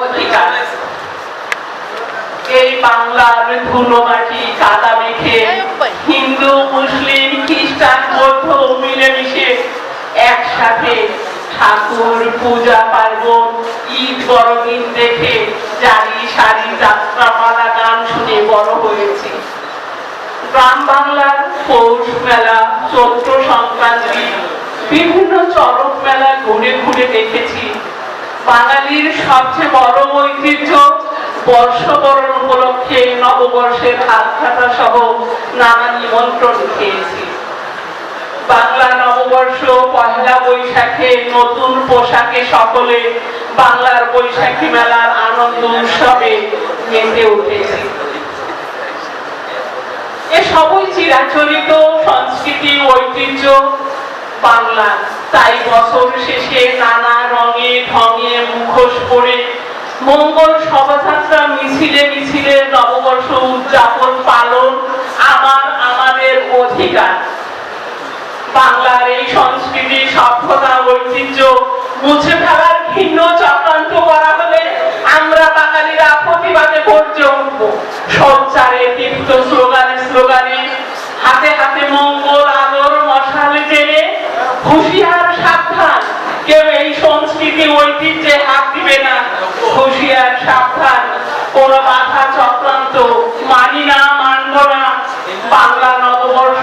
অধিকার। এই বাংলার ধুলো মাটি কাদা মেখে হিন্দু মুসলিম খ্রিস্টান বৌদ্ধ মিলেমিশে একসাথে ঠাকুর পূজা পার্বণ ঈদ বড়দিন দেখে জারি সারি যাত্রাপালা গান শুনে বড় হয়েছে। গ্রাম বাংলার পৌষ মেলা চৈত্র সংক্রান্তি বিভিন্ন চড়ক মেলা ঘুরে ঘুরে দেখেছি। বাঙালির সবচেয়ে বড় ঐতিহ্য বর্ষবরণ উপলক্ষে নববর্ষের হাত কাটা সহ নানা নিমন্ত্রণ খেয়েছি। বাংলা নববর্ষ পহেলা বৈশাখে নতুন পোশাকে সকলে বাংলার বৈশাখী মেলার আনন্দ উৎসবে মেতে উঠেছি। এ সবই চিরাচরিত সংস্কৃতি ঐতিহ্য বাংলা। তাই বছর শেষে নানা রঙে ঢঙে মুখোশ পরে মঙ্গল শোভাযাত্রা মিছিলে মিছিলে নববর্ষ উদযাপন পালন আমাদের অধিকার। বাংলার এই সংস্কৃতি সভ্যতা ঐতিহ্য মুছে ফেলার ভিন্ন চক্রান্ত করা হলে আমরা বাঙালিরা প্রতিবাদে গর্জে উঠব। সঞ্চারে তীর্থ স্লোগানে হাতে হাতে মঙ্গল আলোর মশালে জেনে হুঁশিয়ার সাবধান, কেউ এই সংস্কৃতি ঐতিহ্যে হাত দিবে না। হুঁশিয়ার সাবধান, কোন বাধা চক্রান্ত মানি না, মানব না। বাংলা নববর্ষ